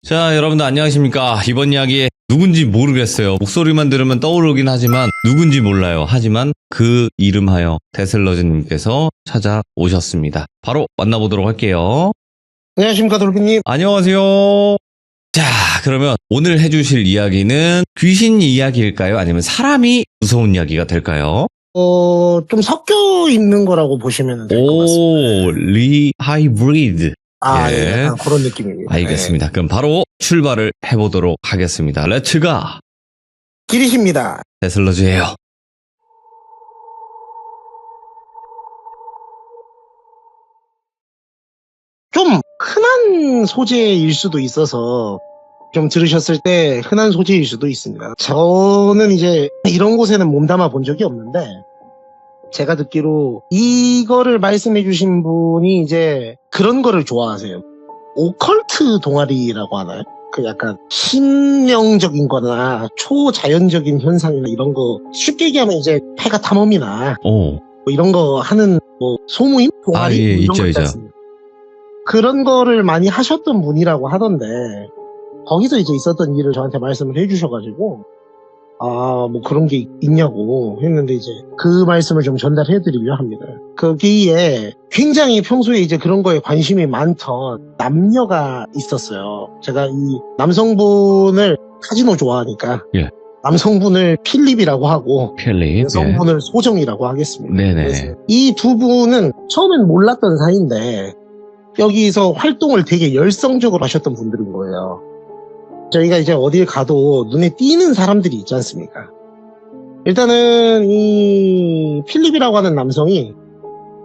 자, 여러분들 안녕하십니까. 이번 이야기 누군지 모르겠어요. 목소리만 들으면 떠오르긴 하지만 누군지 몰라요. 하지만 그 이름하여 데슬러즈님께서 찾아오셨습니다. 바로 만나보도록 할게요. 안녕하십니까, 돌비님. 안녕하세요. 자, 그러면 오늘 해주실 이야기는 귀신 이야기일까요? 아니면 사람이 무서운 이야기가 될까요? 좀 섞여 있는 거라고 보시면 될 것 같습니다. 오, 리하이브리드. 예, 약간 그런 느낌입니다. 알겠습니다. 그럼 바로 출발을 해보도록 하겠습니다. 렛츠가! 기리십니다. 데슬러즈예요. 좀 흔한 소재일 수도 있어서 좀 들으셨을 때 흔한 소재일 수도 있습니다. 저는 이제 이런 곳에는 몸담아 본 적이 없는데 제가 듣기로 이거를 말씀해 주신 분이 이제 그런 거를 좋아하세요. 오컬트 동아리라고 하나요? 그 약간 신명적인 거나 초자연적인 현상이나 이런 거 쉽게 얘기하면 이제 폐가 탐험이나 오, 뭐 이런 거 하는 뭐 소모임? 동아리? 예, 이런 있죠, 거 있지 있죠. 않습니까? 그런 거를 많이 하셨던 분이라고 하던데 거기서 이제 있었던 일을 저한테 말씀을 해주셔가지고 뭐 그런 게 있냐고 했는데 이제 그 말씀을 좀 전달해 드리려 합니다. 거기에 굉장히 평소에 이제 그런 거에 관심이 많던 남녀가 있었어요. 제가 이 남성분을 카지노 좋아하니까 예. 남성분을 필립이라고 하고 필립. 여성분을 소정이라고 하겠습니다. 네네. 그래서 이 두 분은 처음엔 몰랐던 사이인데 여기서 활동을 되게 열성적으로 하셨던 분들인 거예요. 저희가 이제 어딜 가도 눈에 띄는 사람들이 있지 않습니까? 일단은 이 필립이라고 하는 남성이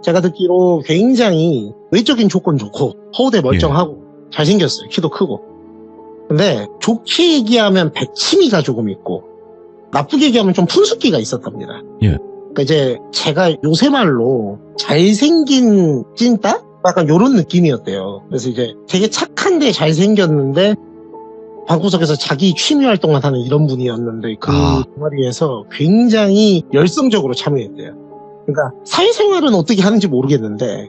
제가 듣기로 굉장히 외적인 조건 좋고 허우대 멀쩡하고 잘생겼어요. 키도 크고. 근데 좋게 얘기하면 백치미가 조금 있고 나쁘게 얘기하면 좀 푼숙기가 있었답니다. 예. 그러니까 이제 제가 요새 말로 잘생긴 찐따? 약간 요런 느낌이었대요. 그래서 이제 되게 착한데 잘생겼는데 방구석에서 자기 취미 활동만 하는 이런 분이었는데 그 동아리에서 굉장히 열성적으로 참여했대요. 그러니까 사회생활은 어떻게 하는지 모르겠는데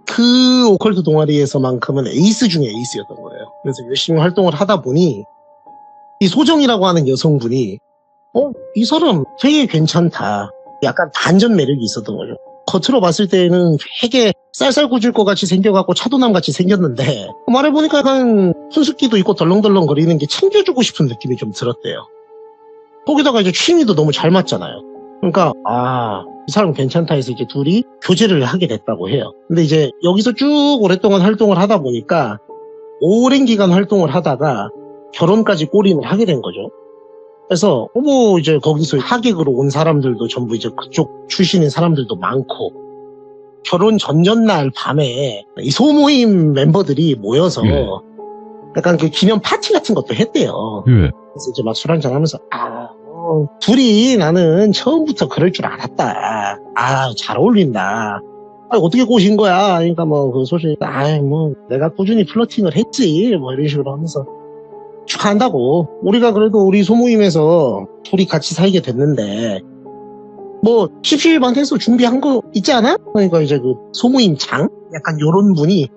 그 오컬트 동아리에서만큼은 에이스 중에 에이스였던 거예요. 그래서 열심히 활동을 하다 보니 이 소정이라고 하는 여성분이 이 사람 되게 괜찮다. 약간 반전 매력이 있었던 거죠. 겉으로 봤을 때는 되게 쌀쌀구질 것 같이 생겨갖고 차도남 같이 생겼는데 말해보니까 약간 푼숙기도 있고 덜렁덜렁 거리는 게 챙겨주고 싶은 느낌이 좀 들었대요. 거기다가 이제 취미도 너무 잘 맞잖아요. 그러니까 이 사람 괜찮다 해서 이제 둘이 교제를 하게 됐다고 해요. 근데 이제 여기서 쭉 오랫동안 활동을 하다 보니까 오랜 기간 활동을 하다가 결혼까지 골인을 하게 된 거죠. 그래서 이제 거기서 하객으로 온 사람들도 전부 이제 그쪽 출신인 사람들도 많고 결혼 전전날 밤에 이 소모임 멤버들이 모여서 약간 그 기념 파티 같은 것도 했대요. 그래서 이제 막 술 한잔 하면서 둘이 나는 처음부터 그럴 줄 알았다. 잘 어울린다. 어떻게 꼬신 거야? 그러니까 그 소식 내가 꾸준히 플러팅을 했지 뭐 이런 식으로 하면서 축하한다고. 우리가 그래도 우리 소모임에서 둘이 같이 살게 됐는데 십시일반해서 준비한 거 있지 않아? 그러니까 이제 그 소모임 장? 약간 요런 분이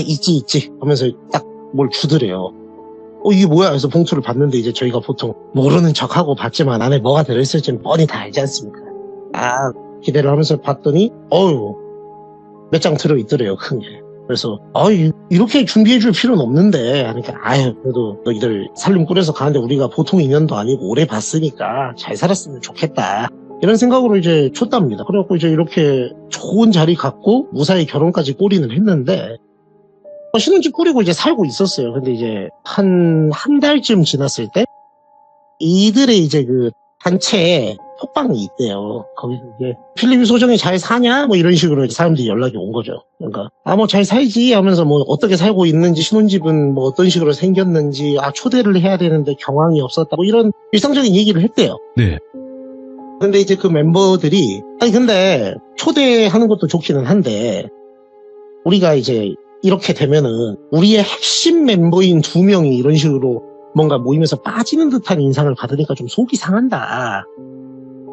있지 하면서 딱 뭘 주더래요. 이게 뭐야? 해서 봉투를 봤는데 이제 저희가 보통 모르는 척하고 봤지만 안에 뭐가 들어있을지는 뻔히 다 알지 않습니까? 기대를 하면서 봤더니 몇 장 들어있더래요. 큰 게. 그래서 이렇게 준비해줄 필요는 없는데 하니까 그래도 너희들 살림 꾸려서 가는데 우리가 보통 인연도 아니고 오래 봤으니까 잘 살았으면 좋겠다 이런 생각으로 이제 쳤답니다. 그래갖고 이제 이렇게 좋은 자리 갖고 무사히 결혼까지 꼬리는 했는데 신혼집 꾸리고 이제 살고 있었어요. 근데 이제 한 달쯤 지났을 때 이들의 이제 그 단체에 톡방이 있대요. 거기서 이제 필립이 소정이 잘 사냐? 뭐 이런 식으로 사람들이 연락이 온 거죠. 그러니까 잘 살지 하면서 어떻게 살고 있는지 신혼집은 어떤 식으로 생겼는지 초대를 해야 되는데 경황이 없었다. 이런 일상적인 얘기를 했대요. 네. 근데 이제 그 멤버들이 근데 초대하는 것도 좋기는 한데 우리가 이제 이렇게 되면은 우리의 핵심 멤버인 2명이 이런 식으로 뭔가 모임에서 빠지는 듯한 인상을 받으니까 좀 속이 상한다.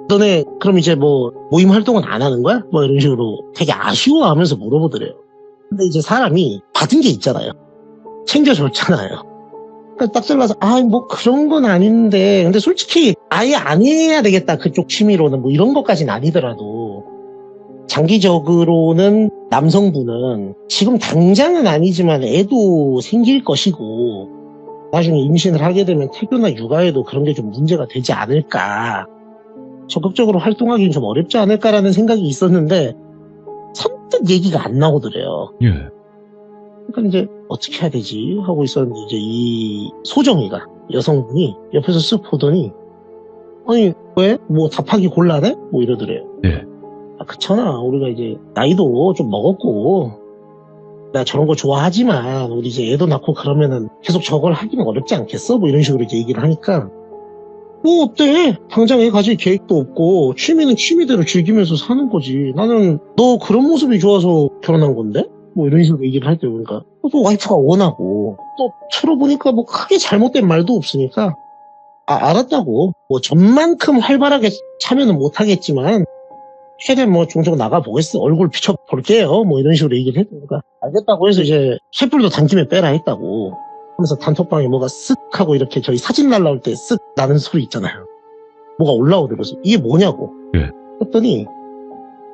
너네 그럼 이제 모임 활동은 안 하는 거야? 이런 식으로 되게 아쉬워하면서 물어보더래요. 근데 이제 사람이 받은 게 있잖아요. 챙겨줬잖아요. 그러니까 딱 잘라서 뭐 그런 건 아닌데 근데 솔직히 아예 안 해야 되겠다 그쪽 취미로는 뭐 이런 것까지는 아니더라도 장기적으로는 남성분은 지금 당장은 아니지만 애도 생길 것이고 나중에 임신을 하게 되면 태교나 육아에도 그런 게 좀 문제가 되지 않을까 적극적으로 활동하기는 좀 어렵지 않을까라는 생각이 있었는데 선뜻 얘기가 안 나오더래요. 예. 그러니까 이제 어떻게 해야 되지 하고 있었는데 이제 이 소정이가 여성분이 옆에서 쓱 보더니 아니 왜? 뭐 답하기 곤란해? 뭐 이러더래요. 예. 그렇잖아 우리가 이제 나이도 좀 먹었고 나 저런 거 좋아하지만 우리 이제 애도 낳고 그러면은 계속 저걸 하기는 어렵지 않겠어? 뭐 이런 식으로 이제 얘기를 하니까 뭐 어때? 당장 애 가질 계획도 없고 취미는 취미대로 즐기면서 사는 거지. 나는 너 그런 모습이 좋아서 결혼한 건데? 뭐 이런 식으로 얘기를 할 때 보니까 또 와이프가 원하고 또 들어보니까 뭐 크게 잘못된 말도 없으니까 알았다고 뭐 전만큼 활발하게 참여는 못하겠지만 최대한 뭐 종종 나가보겠어 얼굴 비춰볼게요 뭐 이런 식으로 얘기를 했으니까 알겠다고 해서 이제 횃불도 당김에 빼라 했다고 하면서 단톡방에 뭐가 쓱 하고 이렇게 저희 사진 날라올 때 쓱 나는 소리 있잖아요. 뭐가 올라오더라고요. 이게 뭐냐고 했더니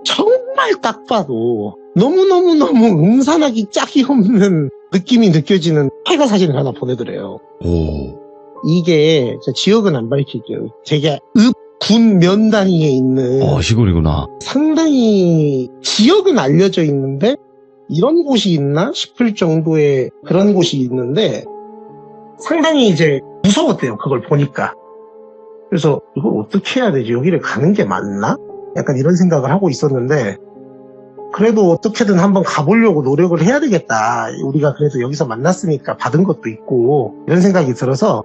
정말 딱 봐도 너무너무너무 음산하기 짝이 없는 느낌이 느껴지는 태가 사진을 하나 보내더래요. 오. 이게 지역은 안 밝힐게요. 되게 읍군 면 단위에 있는 시골이구나. 상당히 지역은 알려져 있는데 이런 곳이 있나 싶을 정도의 그런 곳이 있는데 상당히 이제 무서웠대요. 그걸 보니까. 그래서 이걸 어떻게 해야 되지? 여기를 가는 게 맞나? 약간 이런 생각을 하고 있었는데 그래도 어떻게든 한번 가보려고 노력을 해야 되겠다. 우리가 그래도 여기서 만났으니까 받은 것도 있고 이런 생각이 들어서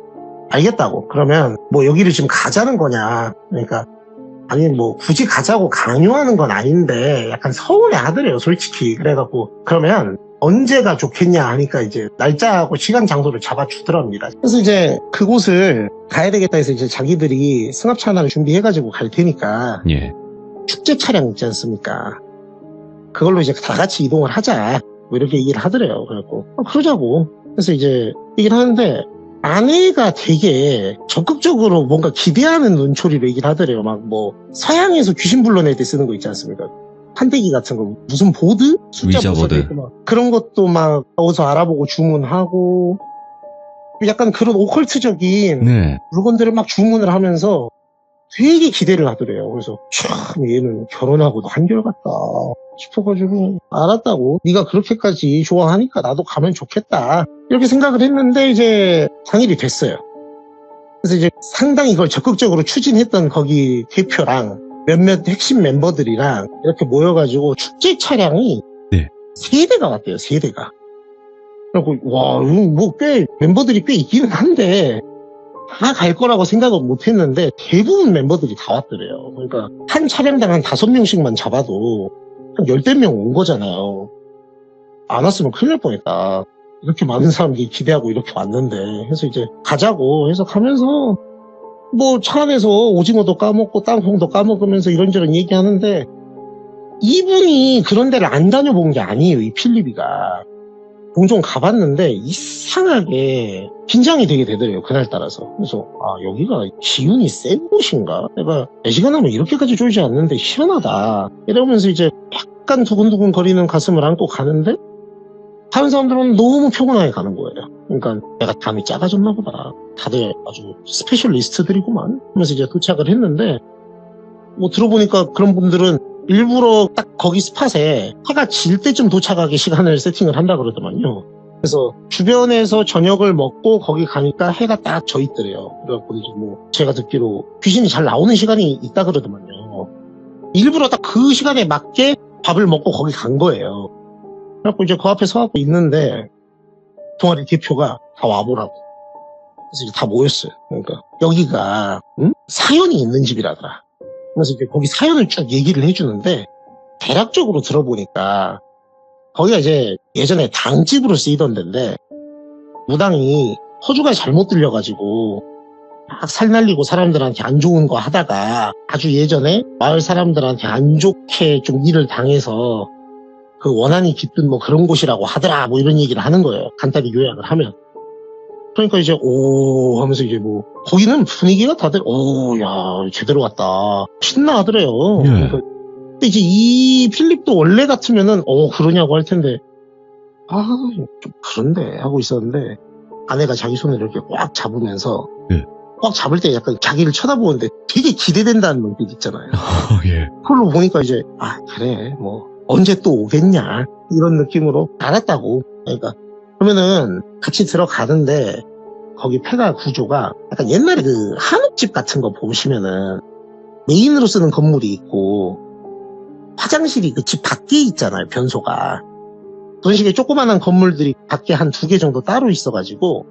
알겠다고. 그러면 뭐 여기를 지금 가자는 거냐. 그러니까 아니 뭐 굳이 가자고 강요하는 건 아닌데 약간 서운해 하더래요. 솔직히. 그래갖고 그러면 언제가 좋겠냐 하니까 이제 날짜하고 시간 장소를 잡아주더랍니다. 그래서 이제 그곳을 가야 되겠다 해서 이제 자기들이 승합차 하나를 준비해가지고 갈 테니까 예. 축제 차량 있지 않습니까? 그걸로 이제 다 같이 이동을 하자. 뭐 이렇게 얘기를 하더래요. 그래갖고 그러자고. 그래서 이제 얘기를 하는데 아내가 되게 적극적으로 뭔가 기대하는 눈초리로 얘기를 하더래요. 막 뭐 서양에서 귀신 불러낼 때 쓰는 거 있지 않습니까? 판때기 같은 거 무슨 보드? 숫자 위자보드. 막 그런 것도 막 어디서 알아보고 주문하고 약간 그런 오컬트적인 네. 물건들을 막 주문을 하면서 되게 기대를 하더래요. 그래서 참 얘는 결혼하고도 한결같다 싶어가지고 알았다고. 네가 그렇게까지 좋아하니까 나도 가면 좋겠다 이렇게 생각을 했는데 이제 당일이 됐어요. 그래서 이제 상당히 이걸 적극적으로 추진했던 거기 대표랑 몇몇 핵심 멤버들이랑 이렇게 모여가지고 축제 차량이 네. 3대가 왔대요. 3대가. 그리고 와 뭐 꽤 멤버들이 꽤 있기는 한데 다 갈 거라고 생각은 못 했는데 대부분 멤버들이 다 왔더래요. 그러니까 한 차량당 한 5명씩만 잡아도 한 10명 온 거잖아요. 안 왔으면 큰일 날 뻔했다. 이렇게 많은 사람들이 기대하고 이렇게 왔는데 해서 이제 가자고 해서 가면서 뭐 차 안에서 오징어도 까먹고 땅콩도 까먹으면서 이런저런 얘기하는데 이분이 그런 데를 안 다녀본 게 아니에요. 이 필리비가. 종종 가봤는데 이상하게 긴장이 되게 되더래요. 그날따라서. 그래서 여기가 기운이 센 곳인가? 내가 4시간 하면 이렇게까지 쫄지 않는데 희한하다. 이러면서 이제 약간 두근두근 거리는 가슴을 안고 가는데 다른 사람들은 너무 평온하게 가는 거예요. 그러니까 내가 담이 작아졌나 보다. 다들 아주 스페셜리스트들이구만 하면서 이제 도착을 했는데 뭐 들어보니까 그런 분들은 일부러 딱 거기 스팟에 해가 질 때쯤 도착하게 시간을 세팅을 한다 그러더만요. 그래서 주변에서 저녁을 먹고 거기 가니까 해가 딱 져 있더래요. 그래갖고 이제 뭐 제가 듣기로 귀신이 잘 나오는 시간이 있다 그러더만요. 일부러 딱 그 시간에 맞게 밥을 먹고 거기 간 거예요. 그래갖고 이제 그 앞에 서갖고 있는데 동아리 대표가 다 와보라고. 그래서 이제 다 모였어요. 그러니까 여기가 사연이 있는 집이라더라. 그래서 이제 거기 사연을 쭉 얘기를 해주는데 대략적으로 들어보니까 거기가 이제 예전에 당집으로 쓰이던 데인데 무당이 허주가 잘못 들려가지고 막 살날리고 사람들한테 안 좋은 거 하다가 아주 예전에 마을 사람들한테 안 좋게 좀 일을 당해서 그 원한이 깃든 뭐 그런 곳이라고 하더라 뭐 이런 얘기를 하는 거예요. 간단히 요약을 하면. 그러니까 이제 오 하면서 이제 뭐 거기는 분위기가 다들 오 야 제대로 왔다 신나 하더래요. 예. 그러니까 근데 이제 이 필립도 원래 같으면은 그러냐고 할 텐데 좀 그런데 하고 있었는데 아내가 자기 손을 이렇게 꽉 잡으면서 예. 꽉 잡을 때 약간 자기를 쳐다보는데 되게 기대된다는 눈빛 있잖아요. 예. 그걸로 보니까 이제 그래 뭐 언제 또 오겠냐 이런 느낌으로 알았다고. 그러니까 그러면은 같이 들어가는데 거기 폐가 구조가 약간 옛날에 그 한옥집 같은 거 보시면은 메인으로 쓰는 건물이 있고 화장실이 그 집 밖에 있잖아요, 변소가. 그런 식의 조그만한 건물들이 밖에 한 2개 정도 따로 있어가지고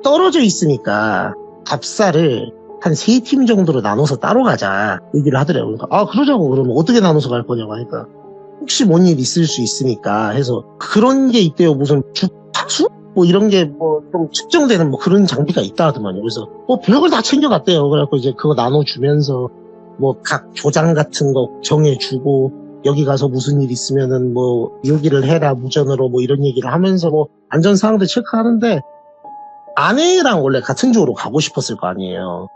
떨어져 있으니까 답사를 한 3팀 정도로 나눠서 따로 가자 얘기를 하더래요. 그러니까 그러자고. 그러면 어떻게 나눠서 갈 거냐고 하니까 혹시 뭔 일 있을 수 있으니까 해서 그런 게 있대요. 무슨 주파수? 뭐 이런 게 뭐 좀 측정되는 뭐 그런 장비가 있다 하더만요. 그래서 별걸 다 챙겨갔대요. 그래갖고 이제 그거 나눠주면서 뭐 각 조장 같은 거 정해주고 여기 가서 무슨 일 있으면은 뭐 여기를 해라 무전으로 뭐 이런 얘기를 하면서 뭐 안전사항도 체크하는데 아내랑 원래 같은 조로 가고 싶었을 거 아니에요.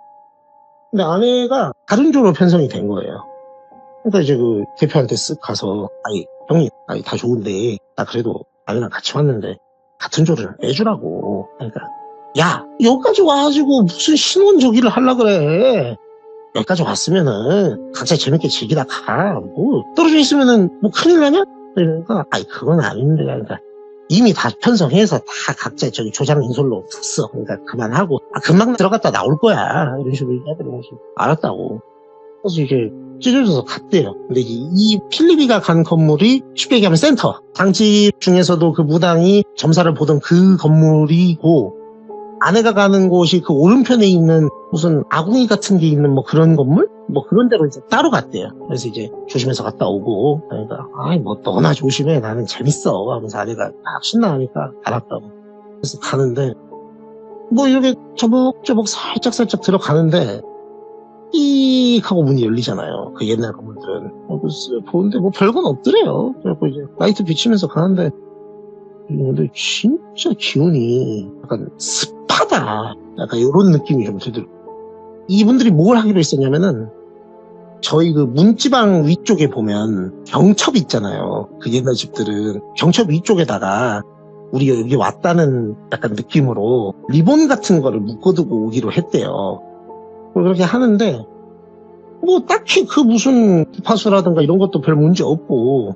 근데 아내가 다른 조로 편성이 된 거예요. 그러니까 이제 그 대표한테 쓱 가서 형님 다 좋은데 나 그래도 아내랑 같이 왔는데 같은 조를 빼주라고. 그러니까 야 여기까지 와가지고 무슨 신혼 저기를 하려 그래. 여기까지 왔으면은 각자 재밌게 즐기다 가. 뭐 떨어져 있으면은 뭐 큰일 나냐? 그러니까 그건 아닌데. 그러니까 이미 다 편성해서 다 각자 저기 조장 인솔로 뒀어. 그러니까 그만하고 금방 들어갔다 나올 거야. 이런 식으로 얘기하더라고. 알았다고. 그래서 이제 찢어져서 갔대요. 근데 이 필립이가 간 건물이 쉽게 얘기하면 센터. 장집 중에서도 그 무당이 점사를 보던 그 건물이고 아내가 가는 곳이 그 오른편에 있는 무슨 아궁이 같은 게 있는 뭐 그런 건물? 뭐 그런 데로 이제 따로 갔대요. 그래서 이제 조심해서 갔다 오고 그러니까 뭐 너나 조심해 나는 재밌어 하면서 아내가 막 신나하니까 알았다고. 그래서 가는데 뭐 이렇게 저벅저벅 살짝 들어가는데 삐익 하고 문이 열리잖아요. 그 옛날 건물들은. 그래서 보는데 뭐 별건 없더래요. 그래서 이제 라이트 비치면서 가는데 근데 진짜 기운이 약간 습하다. 약간 이런 느낌이 좀 들더라고요. 이분들이 뭘 하기로 했었냐면은 저희 그 문지방 위쪽에 보면 경첩 있잖아요. 그 옛날 집들은 경첩 위쪽에다가 우리 여기 왔다는 약간 느낌으로 리본 같은 거를 묶어두고 오기로 했대요. 그렇게 하는데 뭐 딱히 그 무슨 주파수라든가 이런 것도 별 문제 없고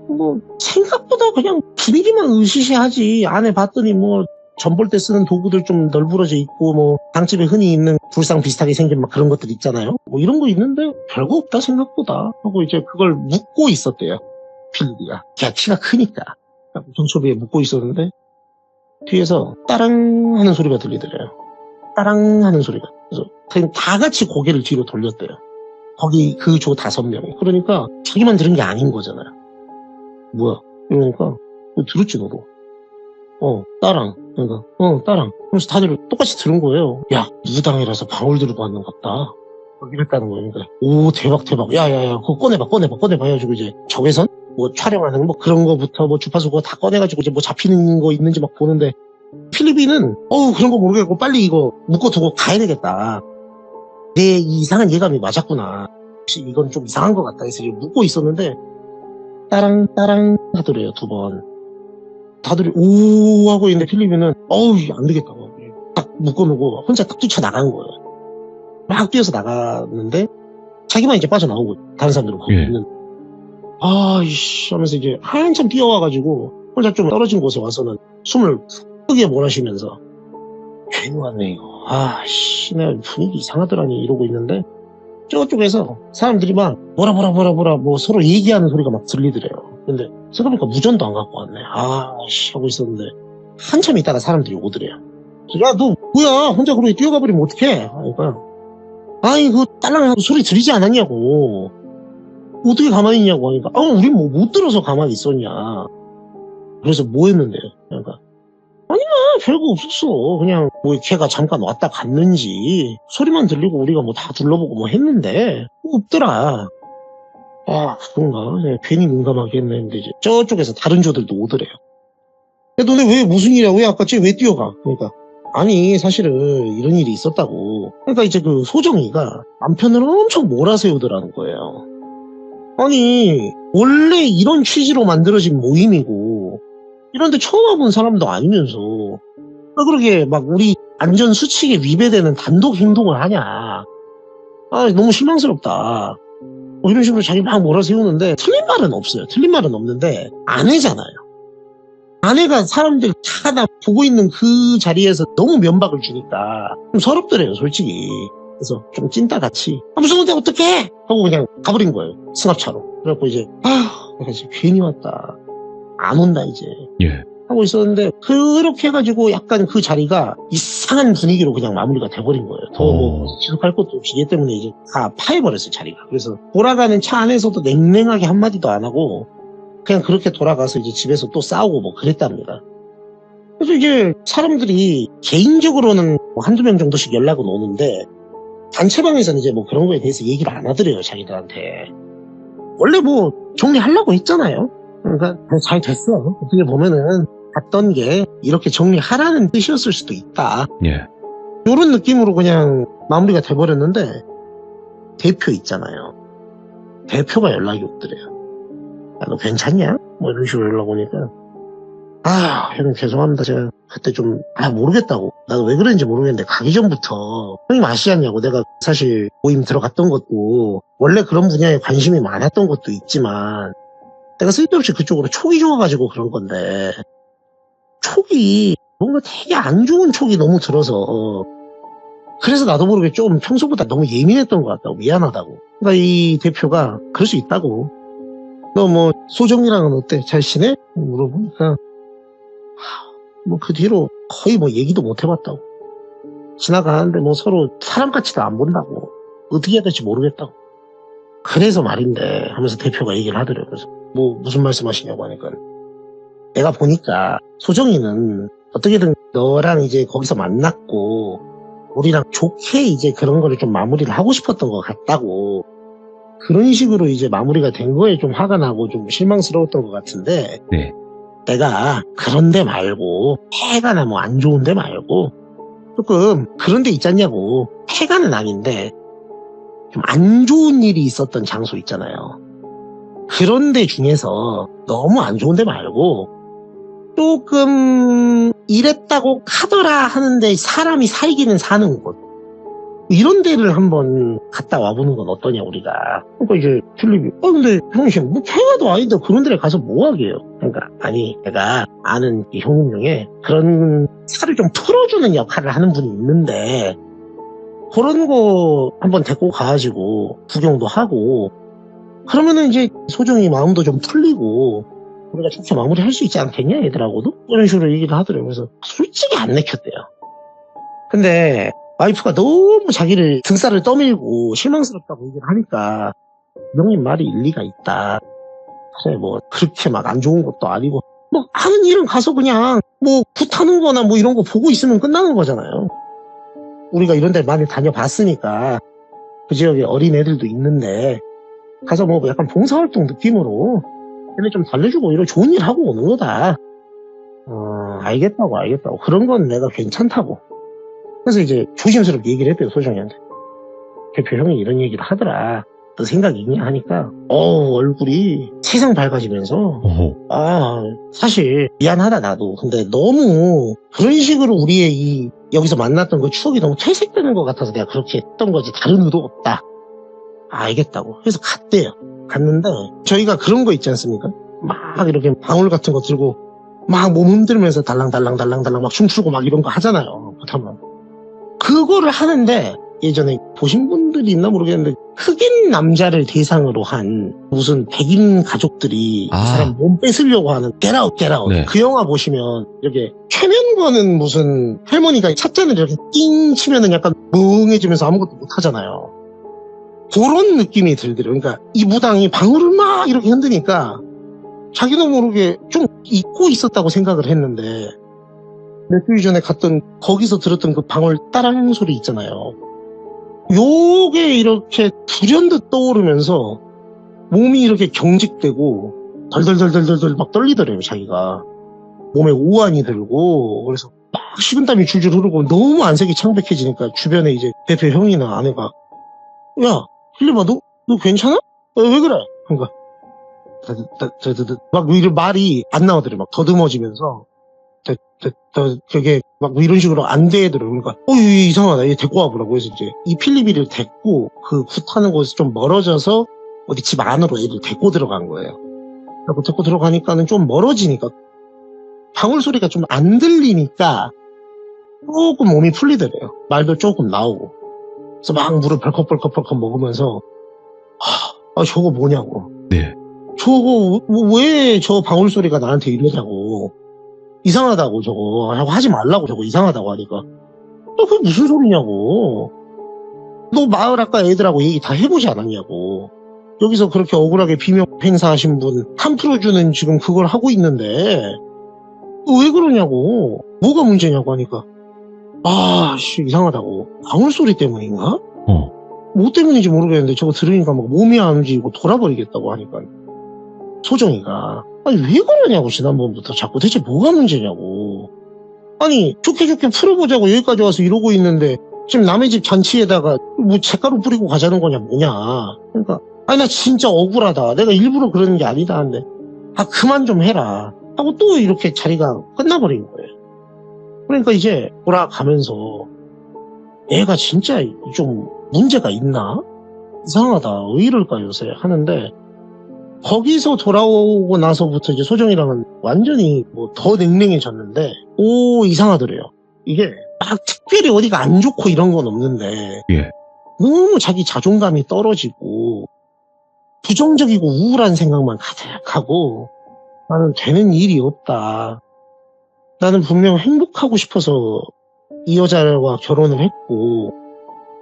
뭐 생각보다 그냥 분위기만 으시시하지. 안에 봤더니 뭐 전볼 때 쓰는 도구들 좀 널브러져 있고 뭐 당집에 흔히 있는 불상 비슷하게 생긴 막 그런 것들 있잖아요. 뭐 이런 거 있는데 별거 없다 생각보다 하고 이제 그걸 묶고 있었대요. 필리가 걔 키가 크니까 경첩에 묶고 있었는데 뒤에서 따랑 하는 소리가 들리더래요. 따랑 하는 소리가. 그래서 그냥 다 같이 고개를 뒤로 돌렸대요. 거기 그 조 5명이. 그러니까 자기만 들은 게 아닌 거잖아요. 뭐야? 이러니까 들었지 너도. 따랑. 그러니까 따랑. 그래서 다들 똑같이 들은 거예요. 야 무당이라서 방울 들고 왔는 것 같다. 이랬다는 거예요. 그러니까 오 대박. 야야야 그거 꺼내봐 해가지고 이제 적외선 뭐 촬영하는 뭐 그런 거부터 뭐 주파수 그거 다 꺼내가지고 이제 뭐 잡히는 거 있는지 막 보는데 필리핀은 그런 거 모르겠고 빨리 이거 묶어두고 가야 되겠다. 내 이상한 예감이 맞았구나. 혹시 이건 좀 이상한 것 같다 해서 묶고 있었는데 따랑 하더래요 2번. 다들 오 하고 있는데 필리핀은 안 되겠다. 딱 묶어놓고 혼자 딱 뛰쳐나간 거예요. 막 뛰어서 나갔는데 자기만 이제 빠져나오고 다른 사람들은 거기 있는 이씨 하면서 이제 한참 뛰어와가지고 혼자 좀 떨어진 곳에 와서는 숨을 크게 몰아쉬면서 괜히 왔네 이거. 내가 분위기 이상하더라니 이러고 있는데 저쪽에서 사람들이 막 뭐라 뭐 서로 얘기하는 소리가 막 들리더래요. 근데 생각해보니까 무전도 안 갖고 왔네. 하고 있었는데 한참 있다가 사람들이 오더래요. 야 너 뭐야 혼자 그러게 뛰어가 버리면 어떡해. 그러니까 그 딸랑 소리 들리지 않았냐고. 어떻게 가만히 있냐고 하니까 우린 뭐 못 들어서 가만히 있었냐. 그래서 뭐 했는데요. 그러니까 아니야 별거 없었어. 그냥 뭐 걔가 잠깐 왔다 갔는지 소리만 들리고 우리가 뭐 다 둘러보고 뭐 했는데 없더라. 그런가 괜히 민감하게 했네. 근데 이제 저쪽에서 다른 조들도 오더래요. 야, 너네 왜 무슨 일이야? 왜 아까 쟤왜 뛰어가? 그러니까 아니 사실은 이런 일이 있었다고. 그러니까 이제 그 소정이가 남편을 엄청 몰아세우더라는 거예요. 아니 원래 이런 취지로 만들어진 모임이고 이런데 처음 와본 사람도 아니면서 왜 그러게 막 우리 안전 수칙에 위배되는 단독 행동을 하냐. 아 너무 실망스럽다. 뭐 이런 식으로 자기 막 몰아세우는데 틀린 말은 없어요. 틀린 말은 없는데 아내잖아요. 아내가 사람들 다 보고 있는 그 자리에서 너무 면박을 주니까 좀 서럽더래요, 솔직히. 그래서 좀 찐따같이 무서운데 어떡해? 하고 그냥 가버린 거예요, 승합차로. 그래갖고 이제 내가 지금 괜히 왔다. 안 온다 이제. 예. 하고 있었는데 그렇게 해가지고 약간 그 자리가 이상한 분위기로 그냥 마무리가 돼버린 거예요. 더 뭐 지속할 것도 없이 얘 때문에 이제 다 파해버렸어요, 자리가. 그래서 돌아가는 차 안에서도 냉랭하게 한마디도 안 하고 그냥 그렇게 돌아가서 이제 집에서 또 싸우고 뭐 그랬답니다. 그래서 이제 사람들이 개인적으로는 뭐 한두 명 정도씩 연락은 오는데 단체방에서는 이제 뭐 그런 거에 대해서 얘기를 안 하더래요, 자기들한테. 원래 뭐 정리하려고 했잖아요. 그러니까 잘 됐어. 어떻게 보면은 갔던 게 이렇게 정리하라는 뜻이었을 수도 있다. 예. 이런 느낌으로 그냥 마무리가 돼버렸는데 대표 있잖아요. 대표가 연락이 오더래요. 야, 너 괜찮냐? 뭐 이런 식으로 연락 오니까 형님 죄송합니다. 제가 그때 좀 모르겠다고. 나도 왜 그랬는지 모르겠는데 가기 전부터 형님 아시지 않냐고. 내가 사실 모임 들어갔던 것도 원래 그런 분야에 관심이 많았던 것도 있지만 내가 쓸데없이 그쪽으로 촉이 좋아가지고 그런 건데 촉이 뭔가 되게 안 좋은 촉이 너무 들어서 그래서 나도 모르게 좀 평소보다 너무 예민했던 것 같다고. 미안하다고. 그러니까 이 대표가 그럴 수 있다고. 너 뭐 소정이랑은 어때? 잘 지내? 물어보니까 뭐 그 뒤로 거의 뭐 얘기도 못 해봤다고. 지나가는데 뭐 서로 사람같이도 안 본다고. 어떻게 해야 될지 모르겠다고. 그래서 말인데 하면서 대표가 얘기를 하더래요. 그래서 뭐 무슨 말씀하시냐고 하니까 내가 보니까 소정이는 어떻게든 너랑 이제 거기서 만났고 우리랑 좋게 이제 그런 거를 좀 마무리를 하고 싶었던 것 같다고. 그런 식으로 이제 마무리가 된 거에 좀 화가 나고 좀 실망스러웠던 것 같은데 네. 내가 그런 데 말고 폐가나 뭐 안 좋은 데 말고 조금 그런 데 있잖냐고. 폐가는 아닌데 좀 안 좋은 일이 있었던 장소 있잖아요. 그런 데 중에서 너무 안 좋은 데 말고 조금 이랬다고 하더라 하는데 사람이 살기는 사는 곳 이런 데를 한번 갔다 와보는 건 어떠냐 우리가. 그러니까 이제 필립이 근데 형님 뭐 폐가도 아닌데 그런 데를 가서 뭐 하게요. 그러니까 아니 내가 아는 형님 중에 그런 살을 좀 풀어주는 역할을 하는 분이 있는데 그런 거 한번 데리고 가가지고 구경도 하고 그러면은 이제 소정이 마음도 좀 풀리고 우리가 좋게 마무리할 수 있지 않겠냐 얘들하고도 이런 식으로 얘기를 하더라고요. 그래서 솔직히 안 내켰대요. 근데 와이프가 너무 자기를 등살을 떠밀고 실망스럽다고 얘기를 하니까 형님 말이 일리가 있다. 그래 뭐 그렇게 막 안 좋은 것도 아니고 뭐 하는 일은 가서 그냥 뭐 굿하는 거나 뭐 이런 거 보고 있으면 끝나는 거잖아요. 우리가 이런 데 많이 다녀봤으니까 그 지역에 어린 애들도 있는데 가서 뭐 약간 봉사활동 느낌으로 걔네 좀 달래주고 이런 좋은 일 하고 오는 거다. 알겠다고. 그런 건 내가 괜찮다고. 그래서 이제 조심스럽게 얘기를 했대요, 소정이한테. 대표 형이 이런 얘기를 하더라. 너 생각이 있냐 하니까 얼굴이 세상 밝아지면서 사실 미안하다 나도. 근데 너무 그런 식으로 우리의 이 여기서 만났던 그 추억이 너무 퇴색되는 것 같아서 내가 그렇게 했던 거지 다른 의도 없다. 알겠다고. 그래서 갔대요. 갔는데 저희가 그런 거 있지 않습니까? 막 이렇게 방울 같은 거 들고 막 몸 흔들면서 달랑달랑 막 춤추고 막 이런 거 하잖아요. 그렇다면 그거를 하는데 예전에 보신 분들이 있나 모르겠는데 흑인 남자를 대상으로 한 무슨 백인 가족들이 이 사람 몸 뺏으려고 하는 Get Out 네. 그 영화 보시면 이렇게 최면 거는 무슨 할머니가 찻잔을 이렇게 띵 치면은 약간 멍해지면서 아무것도 못 하잖아요. 그런 느낌이 들더라고요. 그러니까 이 무당이 방울을 막 이렇게 흔드니까 자기도 모르게 좀 잊고 있었다고 생각을 했는데 몇 주일 전에 갔던 거기서 들었던 그 방울 따랑 소리 있잖아요. 요게 이렇게 불현듯 떠오르면서 몸이 이렇게 경직되고 덜덜덜덜덜 막 떨리더래요, 자기가. 몸에 오한이 들고 그래서 막 식은땀이 줄줄 흐르고 너무 안색이 창백해지니까 주변에 이제 대표 형이나 아내가 야 필리바 너 괜찮아? 왜 그래? 그러니까 막 이런 말이 안 나오더래. 막 더듬어지면서 그게 막 이런 식으로 안 되더라고. 그러니까 얘 이상하다. 얘 데리고 와보라고 해서 이제 이 필리비를 데리고 그 굿하는 곳에서 좀 멀어져서 어디 집 안으로 애를 데리고 들어간 거예요. 그리고 데리고 들어가니까는 좀 멀어지니까 방울 소리가 좀 안 들리니까 조금 몸이 풀리더래요. 말도 조금 나오고. 그래서 막 물을 벌컥벌컥 먹으면서 저거 뭐냐고. 네. 저거 왜 저 방울 소리가 나한테 이러냐고. 이상하다고 저거 하지 말라고 저거 이상하다고 하니까 그게 무슨 소리냐고. 너 마을 아까 애들하고 얘기 다 해보지 않았냐고. 여기서 그렇게 억울하게 비명 행사하신 분 한 풀어주는 지금 그걸 하고 있는데 왜 그러냐고. 뭐가 문제냐고 하니까 이상하다고. 방울 소리 때문인가? 뭐 때문인지 모르겠는데 저거 들으니까 막 몸이 안 움직이고 돌아버리겠다고 하니까 소정이가 왜 그러냐고. 지난번부터 자꾸 대체 뭐가 문제냐고. 아니 좋게 풀어보자고 여기까지 와서 이러고 있는데 지금 남의 집 잔치에다가 뭐 잿가루 뿌리고 가자는 거냐 뭐냐. 그러니까 나 진짜 억울하다. 내가 일부러 그러는 게 아니다 한데 그만 좀 해라 하고 또 이렇게 자리가 끝나버린 거예요. 그러니까 이제 돌아가면서 애가 진짜 좀 문제가 있나? 이상하다. 왜 이럴까 요새 하는데 거기서 돌아오고 나서부터 이제 소정이랑은 완전히 뭐 더 냉랭해졌는데 이상하더래요. 이게 막 특별히 어디가 안 좋고 이런 건 없는데 예. 너무 자기 자존감이 떨어지고 부정적이고 우울한 생각만 가득하고 나는 되는 일이 없다. 나는 분명 행복하고 싶어서 이 여자와 결혼을 했고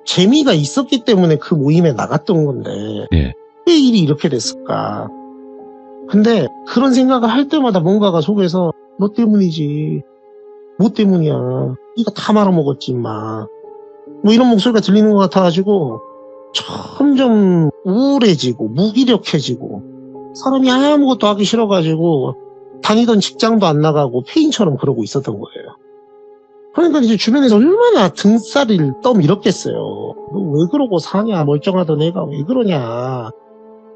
재미가 있었기 때문에 그 모임에 나갔던 건데 예. 왜 일이 이렇게 됐을까. 근데 그런 생각을 할 때마다 뭔가가 속에서 너 때문이지. 뭐 때문이야. 네가 다 말아먹었지 임마. 뭐 이런 목소리가 들리는 것 같아가지고 점점 우울해지고 무기력해지고 사람이 아무것도 하기 싫어가지고 다니던 직장도 안 나가고 폐인처럼 그러고 있었던 거예요. 그러니까 이제 주변에서 얼마나 등살을 떠밀었겠어요. 너 왜 그러고 사냐. 멀쩡하던 애가 왜 그러냐.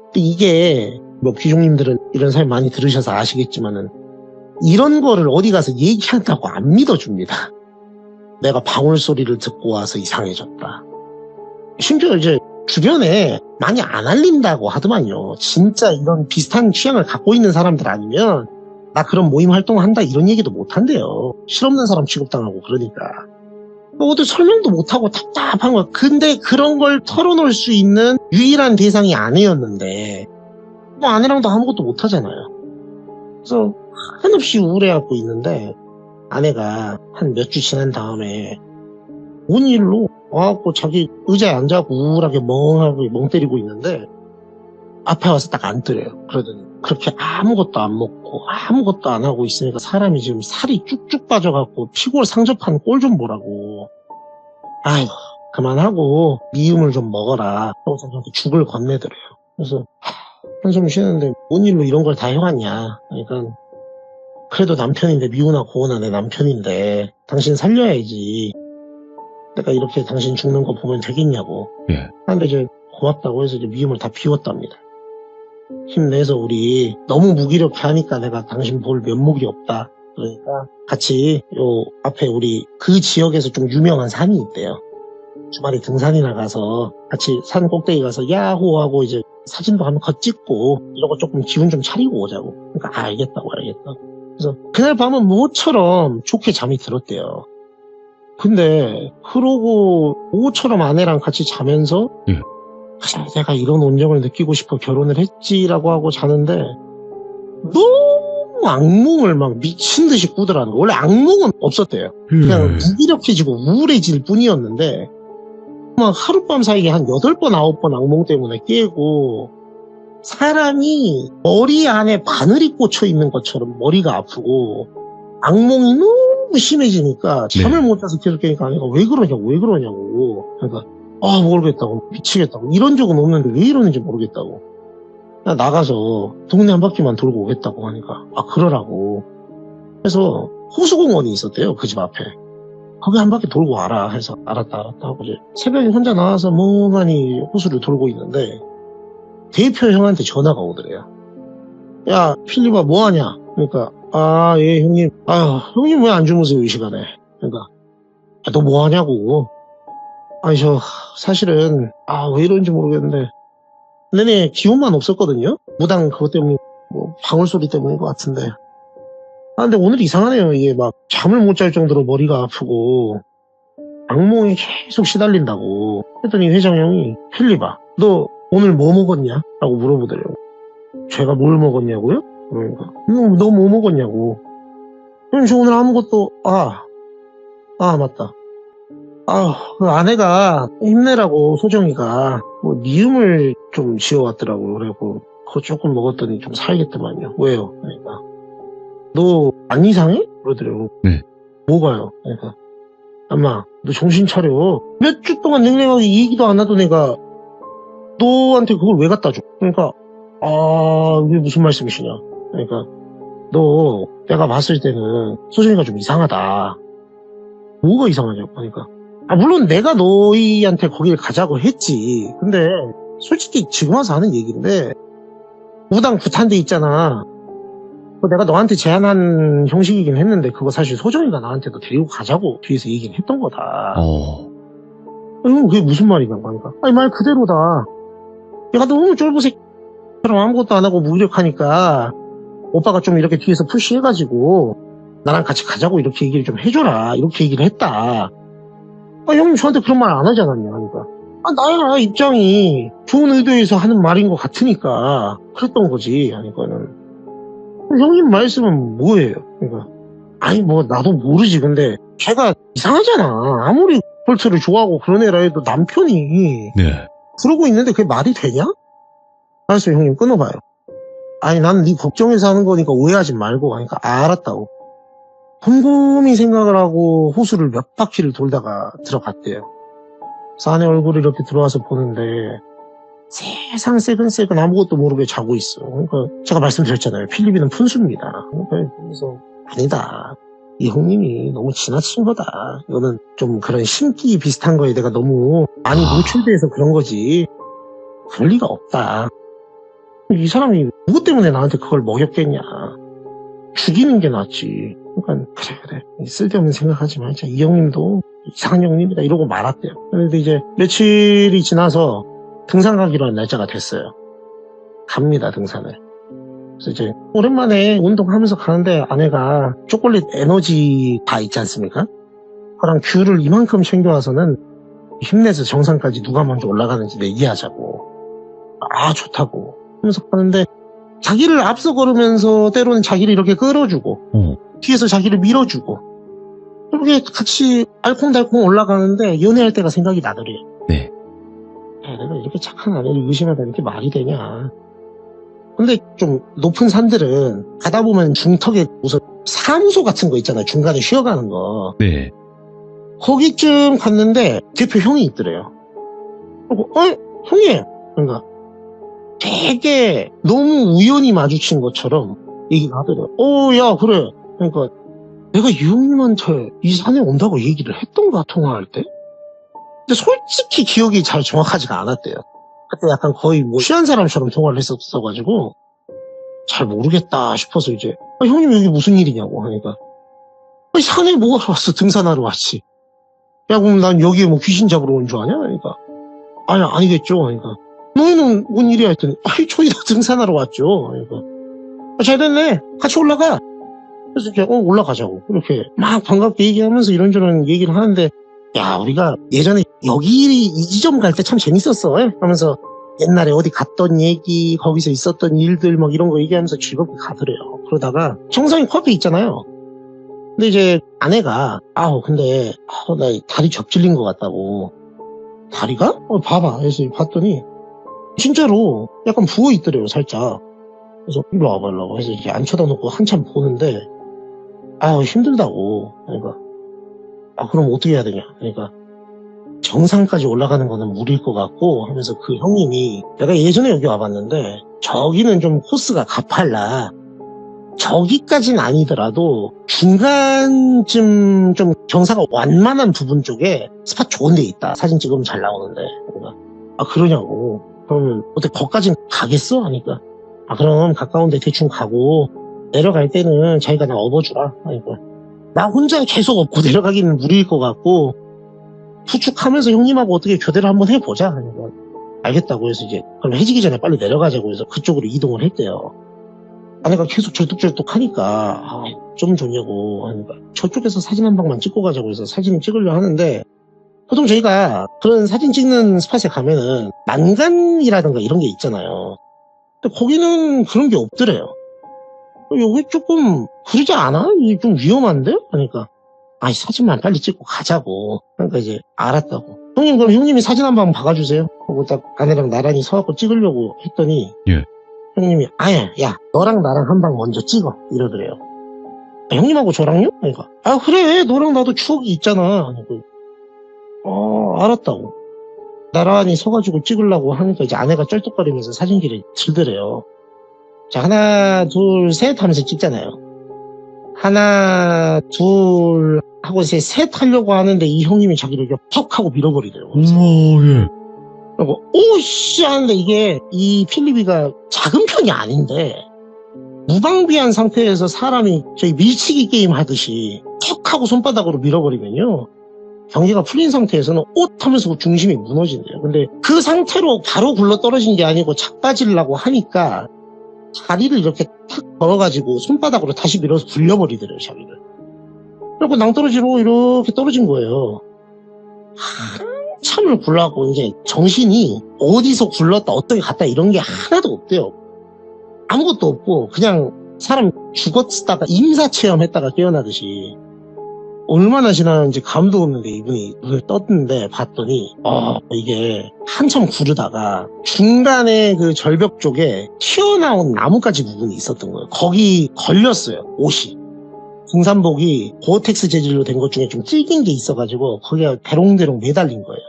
근데 이게 뭐 귀종님들은 이런 사연 많이 들으셔서 아시겠지만은 이런 거를 어디 가서 얘기한다고 안 믿어줍니다. 내가 방울 소리를 듣고 와서 이상해졌다. 심지어 이제 주변에 많이 안 알린다고 하더만요. 진짜 이런 비슷한 취향을 갖고 있는 사람들 아니면 나 그런 모임 활동한다 이런 얘기도 못 한대요. 실없는 사람 취급당하고 그러니까. 어디 설명도 못하고 답답한 거야. 근데 그런 걸 털어놓을 수 있는 유일한 대상이 아내였는데 뭐 아내랑도 아무것도 못하잖아요. 그래서 한없이 우울해하고 있는데 아내가 한 몇 주 지난 다음에 뭔 일로 와갖고 자기 의자에 앉아갖고 우울하게 멍하게 멍 때리고 있는데 앞에 와서 딱 앉더래요. 그러더니 그렇게 아무것도 안 먹고 아무것도 안 하고 있으니까 사람이 지금 살이 쭉쭉 빠져갖고 피골 상접한 꼴 좀 보라고. 아이고 그만하고 미음을 좀 먹어라 하고 저한테 죽을 건네더래요. 그래서 한숨 쉬는데 뭔 일로 이런 걸 다 해왔냐. 그러니까 그래도 남편인데 미우나 고우나 내 남편인데 당신 살려야지. 내가 이렇게 당신 죽는 거 보면 되겠냐고. 예. 근데 이제 고맙다고 해서 이제 미움을 다 비웠답니다. 힘내서 우리 너무 무기력해 하니까 내가 당신 볼 면목이 없다. 그러니까 같이 요 앞에 우리 그 지역에서 좀 유명한 산이 있대요. 주말에 등산이나 가서 같이 산 꼭대기 가서 야호 하고 이제 사진도 한번 걷찍고 이러고 조금 기분 좀 차리고 오자고. 그러니까 알겠다고. 그래서 그날 밤은 모처럼 좋게 잠이 들었대요. 근데 그러고 모처럼 아내랑 같이 자면서 내가 이런 온정을 느끼고 싶어 결혼을 했지라고 하고 자는데 너무 악몽을 막 미친 듯이 꾸더라는 거예요. 원래 악몽은 없었대요. 그냥 무기력해지고 우울해질 뿐이었는데 막 하룻밤 사이에 한 8번 9번 악몽 때문에 깨고 사람이 머리 안에 바늘이 꽂혀 있는 것처럼 머리가 아프고 악몽이 너무 심해지니까 잠을 못 자서 계속 깨니까 아내가 왜 그러냐고. 그러니까 모르겠다고. 미치겠다고. 이런 적은 없는데 왜 이러는지 모르겠다고. 그냥 나가서 동네 한 바퀴만 돌고 오겠다고 하니까 그러라고. 그래서 호수공원이 있었대요. 그 집 앞에. 거기 한 바퀴 돌고 와라 해서 알았다 하고 이제 새벽에 혼자 나와서 멍하니 호수를 돌고 있는데 대표 형한테 전화가 오더래요. 야 필리바 뭐하냐? 그러니까 아 예 형님. 형님 왜 안 주무세요 이 시간에? 그러니까 너 뭐하냐고. 아니 저 사실은 왜 이런지 모르겠는데 내내 기운만 없었거든요. 무당 그것 때문에 뭐 방울소리 때문인 것 같은데 근데 오늘 이상하네요. 이게 막 잠을 못 잘 정도로 머리가 아프고 악몽에 계속 시달린다고 했더니 회장 형이 필리바 너 오늘 뭐 먹었냐? 라고 물어보더래요. 제가 뭘 먹었냐고요? 그러니까 너 뭐 먹었냐고. 그럼 저 오늘 아무것도 맞다. 그 아내가 힘내라고 소정이가 뭐 미음을 좀 지어왔더라고요. 그래고 그거 조금 먹었더니 좀 살겠더만요. 왜요? 그러니까 너 안 이상해? 그러더라고. 네. 뭐가요? 그러니까 엄마 너 정신 차려. 몇 주 동안 냉랭하게 이 얘기도 안 하던 애가 너한테 그걸 왜 갖다 줘? 그러니까 이게 무슨 말씀이시냐? 그러니까 너 내가 봤을 때는 소정이가 좀 이상하다. 뭐가 이상하냐고. 그러니까 물론 내가 너희한테 거길 가자고 했지. 근데 솔직히 지금 와서 하는 얘기인데 무당 구탄대 있잖아. 그거 내가 너한테 제안한 형식이긴 했는데 그거 사실 소정이가 나한테도 데리고 가자고 뒤에서 얘기는 했던 거다. 이건 그게 무슨 말이냐고. 그러니까 아니 말 그대로다. 얘가 너무 쫄보새처럼 아무것도 안 하고 무기력하니까 오빠가 좀 이렇게 뒤에서 푸시해가지고 나랑 같이 가자고 이렇게 얘기를 좀 해줘라 이렇게 얘기를 했다. 형님 저한테 그런 말 안 하지 않았냐. 그러니까 나야 입장이 좋은 의도에서 하는 말인 것 같으니까 그랬던 거지. 그러니까는 형님 말씀은 뭐예요? 그러니까 아니 뭐 나도 모르지. 근데 걔가 이상하잖아. 아무리 폴트를 좋아하고 그런 애라 해도 남편이 네. 그러고 있는데 그게 말이 되냐? 알았어요 형님 끊어봐요. 아니 난 네 걱정해서 하는 거니까 오해하지 말고. 하니까 알았다고. 곰곰이 생각을 하고 호수를 몇 바퀴를 돌다가 들어갔대요. 그래서 아내 얼굴이 이렇게 들어와서 보는데 세상 새근새근 아무것도 모르게 자고 있어. 그러니까 제가 말씀드렸잖아요. 필리핀은 푼수입니다. 그래서 아니다. 이 형님이 너무 지나친 거다. 이거는 좀 그런 신기 비슷한 거에 내가 너무 많이 노출돼서 그런 거지. 그럴 리가 없다. 이 사람이 누구 때문에 나한테 그걸 먹였겠냐. 죽이는 게 낫지. 그러니까 그래 쓸데없는 생각하지 말자. 이 형님도 이상한 형님이다 이러고 말았대요. 그런데 이제 며칠이 지나서 등산 가기로 한 날짜가 됐어요. 갑니다 등산을. 그래서 이제 오랜만에 운동하면서 가는데 아내가 초콜릿 에너지 바 있지 않습니까? 그랑 귤을 이만큼 챙겨와서는 힘내서 정상까지 누가 먼저 올라가는지 내기하자고. 좋다고 하면서 가는데 자기를 앞서 걸으면서 때로는 자기를 이렇게 끌어주고 뒤에서 자기를 밀어주고 이렇게 같이 알콩달콩 올라가는데 연애할 때가 생각이 나더래요. 네. 내가 이렇게 착한 아내를 의심하다 이렇게 말이 되냐. 근데 좀 높은 산들은 가다 보면 중턱에 무슨 사무소 같은 거 있잖아요. 중간에 쉬어가는 거. 네. 거기쯤 갔는데 대표 형이 있더래요. 그리고 형님. 그러니까 되게 너무 우연히 마주친 것처럼 얘기를 하더래요. 야 그래. 그러니까 내가 이 형님한테 이 산에 온다고 얘기를 했던가 통화할 때? 근데 솔직히 기억이 잘 정확하지가 않았대요. 그때 약간 거의 뭐 취한 사람처럼 통화를 했었어가지고 잘 모르겠다 싶어서 이제 형님 여기 무슨 일이냐고 하니까 산에 뭐가 왔어. 등산하러 왔지. 야 그럼 난 여기에 뭐 귀신 잡으러 온 줄 아냐? 그러니까 아니겠죠. 그러니까 너희는 뭔 일이야 했더니 저희 다 등산하러 왔죠. 그러니까 잘 됐네. 같이 올라가. 그래서 이제 올라가자고 이렇게 막 반갑게 얘기하면서 이런저런 얘기를 하는데 야 우리가 예전에 여기 이 지점 갈 때 참 재밌었어 하면서 옛날에 어디 갔던 얘기 거기서 있었던 일들 막 이런 거 얘기하면서 즐겁게 가더래요. 그러다가 정상인 커피 있잖아요. 근데 이제 아내가 근데 나 다리 접질린 것 같다고. 다리가? 봐봐. 그래서 봤더니 진짜로 약간 부어있더래요 살짝. 그래서 일로 와봐 해서 이제 안 쳐다놓고 한참 보는데 힘들다고. 그러니까 그럼 어떻게 해야 되냐. 그러니까 정상까지 올라가는 거는 무리일 것 같고 하면서 그 형님이 내가 예전에 여기 와봤는데 저기는 좀 코스가 가팔라. 저기까지는 아니더라도 중간쯤 좀 경사가 완만한 부분 쪽에 스팟 좋은 데 있다. 사진 찍으면 잘 나오는데. 그러니까, 아, 그러냐고. 그럼 어떻게 거기까지는 가겠어? 하니까. 아, 그럼 가까운데 대충 가고 내려갈 때는 자기가 나 업어주라. 하니까. 나 혼자 계속 업고 내려가기는 무리일 것 같고 부축하면서 형님하고 어떻게 교대를 한번 해보자. 하니까. 알겠다고 해서 이제 그럼 해지기 전에 빨리 내려가자고 해서 그쪽으로 이동을 했대요. 아내가 계속 절뚝절뚝 하니까 아, 좀 좋냐고 하니까 저쪽에서 사진 한 방만 찍고 가자고 해서 사진을 찍으려 하는데 보통 저희가 그런 사진 찍는 스팟에 가면은 난간이라든가 이런 게 있잖아요. 근데 거기는 그런 게 없더래요. 여기 조금 그러지 않아? 이게 좀 위험한데? 하니까 아이 사진만 빨리 찍고 가자고. 그러니까 이제 알았다고. 형님 그럼 형님이 사진 한 방 박아주세요. 하고 딱 아내랑 나란히 서갖고 찍으려고 했더니 예. 형님이 아야 야 너랑 나랑 한 방 먼저 찍어 이러더래요. 아, 형님하고 저랑요? 그러니까 아 그래 너랑 나도 추억이 있잖아. 알았다고. 나란히 서가지고 찍으려고 하니까 이제 아내가 쩔뚝거리면서 사진기를 들더래요. 자 하나 둘 셋 하면서 찍잖아요. 하나 둘 하고 셋 하려고 하는데 이 형님이 자기를 이렇게 퍽 하고 밀어버리더래요. 예. 그리고 오씨 하는데 이게 이 필리비가 작은 편이 아닌데 무방비한 상태에서 사람이 저희 밀치기 게임 하듯이 턱 하고 손바닥으로 밀어버리면요 경계가 풀린 상태에서는 옷 하면서 중심이 무너진대요. 근데 그 상태로 바로 굴러 떨어진 게 아니고 자빠지려고 하니까 다리를 이렇게 탁 걸어가지고 손바닥으로 다시 밀어서 굴려버리더래요 자기를. 그리고 낭떠러지로 이렇게 떨어진 거예요. 한참을 굴러가고 이제 정신이 어디서 굴렀다 어떻게 갔다 이런 게 하나도 없대요. 아무것도 없고 그냥 사람 죽었다가 임사체험했다가 깨어나듯이 얼마나 지났는지 감도 없는데 이분이 눈을 떴는데 봤더니 이게 한참 구르다가 중간에 그 절벽 쪽에 튀어나온 나뭇가지 부분이 있었던 거예요. 거기 걸렸어요 옷이. 등산복이 고어텍스 재질로 된 것 중에 좀 질긴 게 있어가지고 거기가 대롱대롱 매달린 거예요.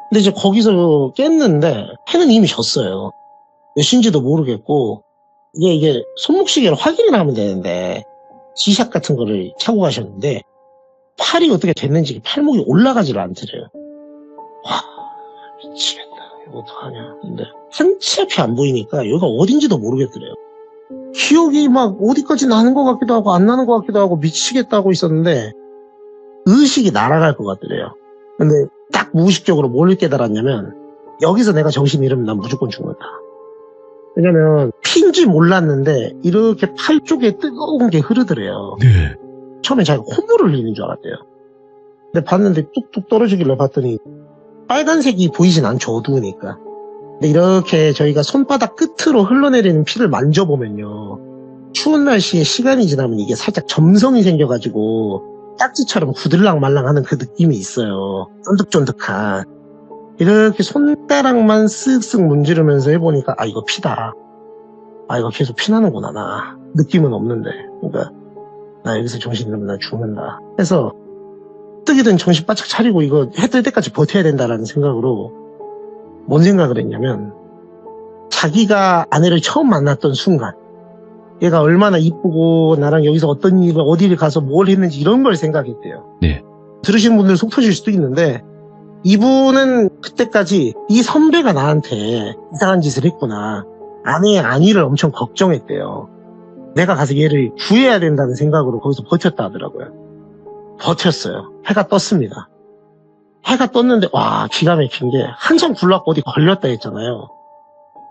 근데 이제 거기서 깼는데 해는 이미 졌어요. 몇 시인지도 모르겠고 이게 손목시계로 확인을 하면 되는데 G샷 같은 거를 차고 가셨는데 팔이 어떻게 됐는지 팔목이 올라가지를 않더래요. 와 미치겠다. 이거 어떡하냐. 근데 한치 앞이 안 보이니까 여기가 어딘지도 모르겠더래요. 기억이 막 어디까지 나는 것 같기도 하고 안 나는 것 같기도 하고 미치겠다 하고 있었는데 의식이 날아갈 것 같더래요. 근데 딱 무의식적으로 뭘 깨달았냐면 여기서 내가 정신 잃으면 난 무조건 죽는다. 왜냐면 피인지 몰랐는데 이렇게 팔 쪽에 뜨거운 게 흐르더래요. 네. 처음에 자기가 콧물을 흘리는 줄 알았대요. 근데 봤는데 뚝뚝 떨어지길래 봤더니 빨간색이 보이진 않죠. 어두우니까. 근데 이렇게 저희가 손바닥 끝으로 흘러내리는 피를 만져보면요. 추운 날씨에 시간이 지나면 이게 살짝 점성이 생겨가지고 딱지처럼 구들랑말랑하는 그 느낌이 있어요. 쫀득쫀득한. 이렇게 손가락만 쓱쓱 문지르면서 해보니까 아 이거 피다. 아 이거 계속 피나는구나 나. 느낌은 없는데. 그러니까 나 여기서 정신 잃으면 나 죽는다. 해서 뜨기든 정신 바짝 차리고 이거 해 뜰 때까지 버텨야 된다라는 생각으로 뭔 생각을 했냐면 자기가 아내를 처음 만났던 순간 얘가 얼마나 이쁘고 나랑 여기서 어떤 일을 어디를 가서 뭘 했는지 이런 걸 생각했대요. 네. 들으시는 분들 속 터질 수도 있는데 이분은 그때까지 이 선배가 나한테 이상한 짓을 했구나. 아내의 안위를 엄청 걱정했대요. 내가 가서 얘를 구해야 된다는 생각으로 거기서 버텼다 하더라고요. 버텼어요. 해가 떴습니다. 해가 떴는데 와 기가 막힌 게 한참 굴렀고 어디 걸렸다 했잖아요.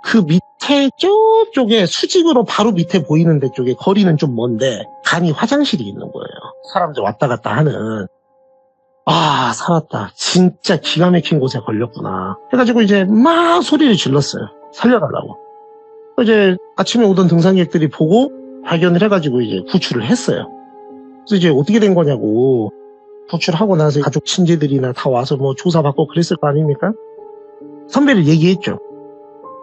그 밑에 저쪽에 수직으로 바로 밑에 보이는 데 쪽에 거리는 좀 먼데 간이 화장실이 있는 거예요. 사람들 왔다 갔다 하는. 아 살았다. 진짜 기가 막힌 곳에 걸렸구나. 해가지고 이제 막 소리를 질렀어요. 살려달라고. 이제 아침에 오던 등산객들이 보고 발견을 해가지고 이제 구출을 했어요. 그래서 이제 어떻게 된 거냐고 구출하고 나서 가족 친지들이나 다 와서 뭐 조사받고 그랬을 거 아닙니까? 선배를 얘기했죠.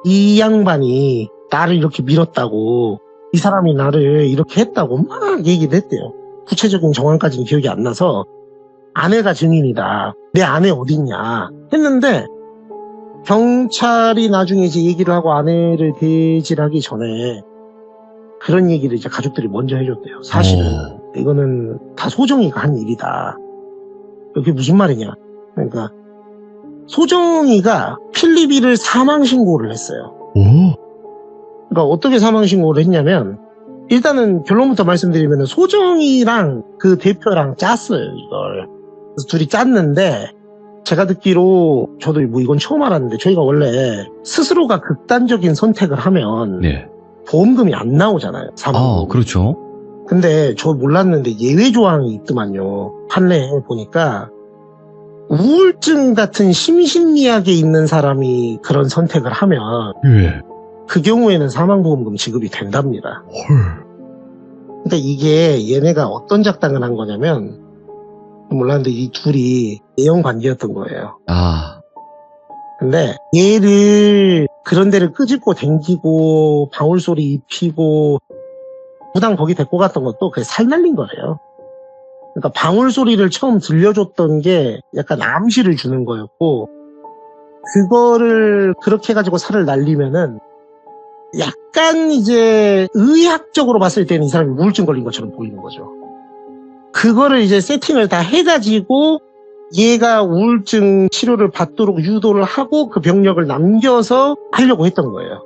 이 양반이 나를 이렇게 밀었다고 이 사람이 나를 이렇게 했다고 막 얘기를 했대요. 구체적인 정황까지는 기억이 안 나서 아내가 증인이다. 내 아내 어딨냐 했는데 경찰이 나중에 이제 얘기를 하고 아내를 대질하기 전에 그런 얘기를 이제 가족들이 먼저 해줬대요. 사실은 이거는 다 소정이가 한 일이다. 그게 무슨 말이냐? 그러니까 소정이가 필립이를 사망 신고를 했어요. 그러니까 어떻게 사망 신고를 했냐면 일단은 결론부터 말씀드리면 소정이랑 그 대표랑 짰어요, 이걸. 그래서 둘이 짰는데 제가 듣기로 저도 뭐 이건 처음 알았는데 저희가 원래 스스로가 극단적인 선택을 하면 네. 보험금이 안 나오잖아요. 사망. 그렇죠. 근데 저 몰랐는데 예외 조항이 있더만요. 판례에 보니까 우울증 같은 심신미약에 있는 사람이 그런 선택을 하면 예. 그 경우에는 사망보험금 지급이 된답니다. 헐. 그러니까 이게 얘네가 어떤 작당을 한 거냐면 몰랐는데 이 둘이 애영 관계였던 거예요. 근데 얘를 그런 데를 끄집고 댕기고 방울소리 입히고 부당 거기 데리고 갔던 것도 그게 살 날린 거예요. 그러니까 방울소리를 처음 들려줬던 게 약간 암시를 주는 거였고 그거를 그렇게 해가지고 살을 날리면은 약간 이제 의학적으로 봤을 때는 이 사람이 우울증 걸린 것처럼 보이는 거죠. 그거를 이제 세팅을 다 해가지고 얘가 우울증 치료를 받도록 유도를 하고 그 병력을 남겨서 하려고 했던 거예요.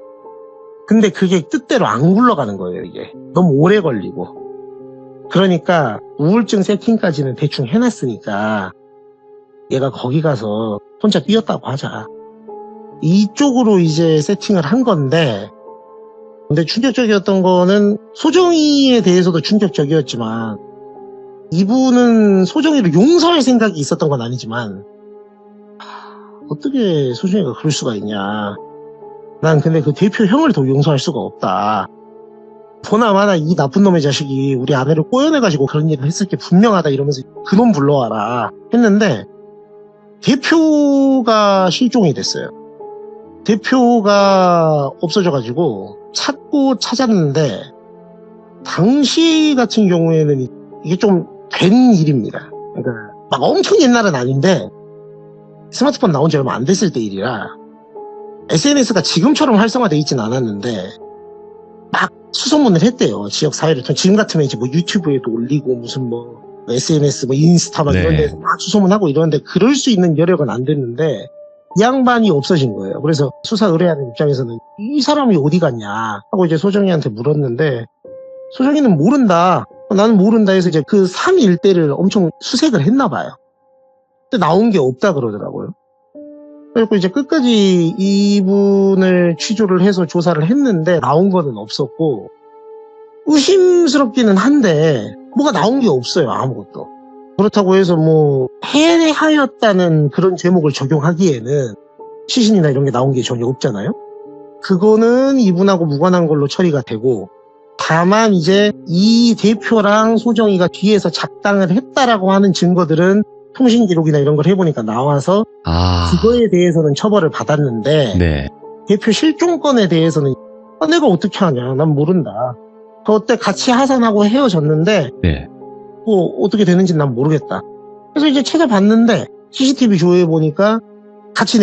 근데 그게 뜻대로 안 굴러가는 거예요, 이게. 너무 오래 걸리고. 그러니까 우울증 세팅까지는 대충 해놨으니까 얘가 거기 가서 혼자 뛰었다고 하자. 이쪽으로 이제 세팅을 한 건데 근데 충격적이었던 거는 소정이에 대해서도 충격적이었지만 이분은 소정이를 용서할 생각이 있었던 건 아니지만 어떻게 소정이가 그럴 수가 있냐. 난 근데 그 대표 형을 더 용서할 수가 없다. 보나마나 이 나쁜 놈의 자식이 우리 아내를 꼬여내가지고 그런 일을 했을 게 분명하다 이러면서 그놈 불러와라 했는데 대표가 실종이 됐어요. 대표가 없어져가지고 찾고 찾았는데 당시 같은 경우에는 이게 좀 된 일입니다. 그러니까 막 엄청 옛날은 아닌데 스마트폰 나온 지 얼마 안 됐을 때 일이라 SNS가 지금처럼 활성화되어 있진 않았는데 막 수소문을 했대요. 지역 사회를 통해. 지금 같으면 이제 뭐 유튜브에도 올리고 무슨 뭐 SNS 뭐 인스타 막 이런 데서 막 수소문하고 이러는데 그럴 수 있는 여력은 안 됐는데 이 양반이 없어진 거예요. 그래서 수사 의뢰하는 입장에서는 이 사람이 어디 갔냐 하고 이제 소정이한테 물었는데 소정이는 모른다. 나는 모른다 해서 이제 그 3 일대를 엄청 수색을 했나 봐요. 근데 나온 게 없다 그러더라고요. 그리고 이제 끝까지 이분을 취조를 해서 조사를 했는데 나온 거는 없었고 의심스럽기는 한데 뭐가 나온 게 없어요. 아무것도. 그렇다고 해서 뭐 해하였다는 그런 제목을 적용하기에는 시신이나 이런 게 나온 게 전혀 없잖아요. 그거는 이분하고 무관한 걸로 처리가 되고 다만 이제 이 대표랑 소정이가 뒤에서 작당을 했다라고 하는 증거들은 통신 기록이나 이런 걸 해보니까 나와서 그거에 대해서는 처벌을 받았는데 네. 대표 실종건에 대해서는 내가 어떻게 하냐 난 모른다. 그때 같이 하산하고 헤어졌는데 네. 뭐 어떻게 되는지 난 모르겠다. 그래서 이제 찾아봤는데 CCTV 조회해 보니까 같이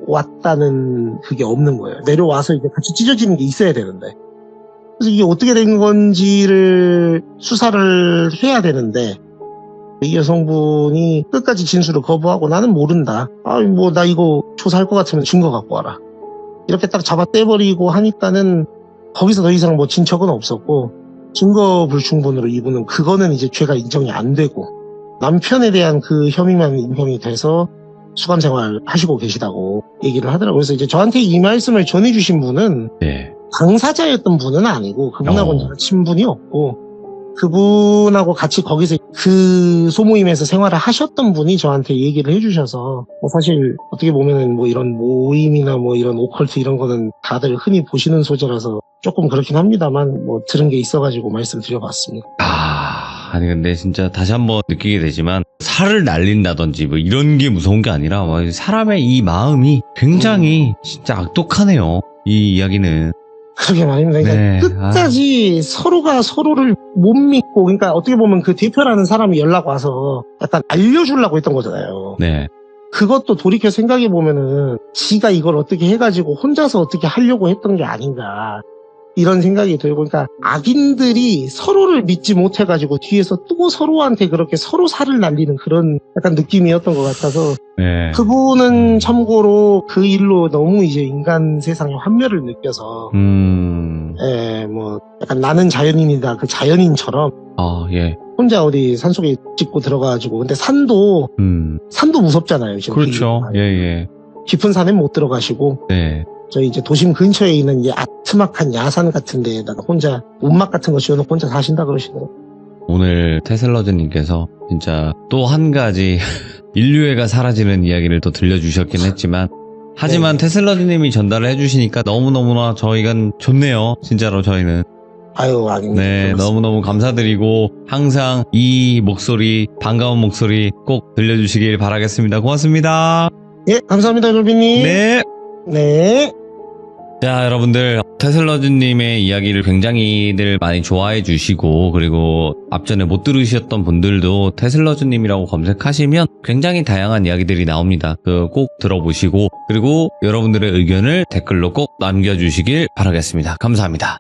내려왔다는 그게 없는 거예요. 내려와서 이제 같이 찢어지는 게 있어야 되는데. 그래서 이게 어떻게 된 건지를 수사를 해야 되는데 이 여성분이 끝까지 진술을 거부하고 나는 모른다. 뭐 나 이거 조사할 것 같으면 증거 갖고 와라. 이렇게 딱 잡아 떼버리고 하니까는 거기서 더 이상 뭐 진척은 없었고 증거 불충분으로 이분은 그거는 이제 죄가 인정이 안 되고 남편에 대한 그 혐의만 인정이 돼서 수감 생활 하시고 계시다고 얘기를 하더라고요. 그래서 이제 저한테 이 말씀을 전해주신 분은 네. 당사자였던 분은 아니고 그분하고는 제가 친분이 없고 그분하고 같이 거기서 그 소모임에서 생활을 하셨던 분이 저한테 얘기를 해주셔서 뭐 사실 어떻게 보면은 뭐 이런 모임이나 뭐 이런 오컬트 이런 거는 다들 흔히 보시는 소재라서 조금 그렇긴 합니다만 뭐 들은 게 있어가지고 말씀드려봤습니다. 아니 근데 진짜 다시 한번 느끼게 되지만 살을 날린다든지 뭐 이런 게 무서운 게 아니라 사람의 이 마음이 굉장히 진짜 악독하네요. 이 이야기는. 그러게 말입니다. 그러니까 네. 끝까지 서로가 서로를 못 믿고, 그러니까 어떻게 보면 그 대표라는 사람이 연락 와서 약간 알려주려고 했던 거잖아요. 네. 그것도 돌이켜 생각해 보면은 지가 이걸 어떻게 해가지고 혼자서 어떻게 하려고 했던 게 아닌가. 이런 생각이 들고, 그러니까 악인들이 서로를 믿지 못해가지고 뒤에서 또 서로한테 그렇게 서로 살을 날리는 그런 약간 느낌이었던 것 같아서, 네. 그분은 참고로 그 일로 너무 이제 인간 세상의 환멸을 느껴서, 뭐 약간 나는 자연인이다 그 자연인처럼 예. 혼자 어디 산속에 짚고 들어가가지고, 근데 산도 무섭잖아요. 지금 그렇죠. 되게 예. 깊은 산에 못 들어가시고, 네. 저희 이제 도심 근처에 있는 이제 아트막한 야산 같은 데에다가 혼자 움막 같은 거 지어놓고 혼자 사신다 그러시더라고요. 오늘 테슬러즈님께서 진짜 또 한 가지 인류애가 사라지는 이야기를 또 들려주셨긴 했지만, 하지만 네. 테슬러즈님이 전달을 해주시니까 너무너무나 저희가 좋네요. 진짜로 저희는. 아유, 아닙니다. 네, 고맙습니다. 너무너무 감사드리고 항상 이 목소리, 반가운 목소리 꼭 들려주시길 바라겠습니다. 고맙습니다. 예, 감사합니다, 졸비님. 네. 네. 자, 여러분들 테슬러즈님의 이야기를 굉장히들 많이 좋아해 주시고, 그리고 앞전에 못 들으셨던 분들도 테슬러즈님이라고 검색하시면 굉장히 다양한 이야기들이 나옵니다. 꼭 들어보시고, 그리고 여러분들의 의견을 댓글로 꼭 남겨주시길 바라겠습니다. 감사합니다.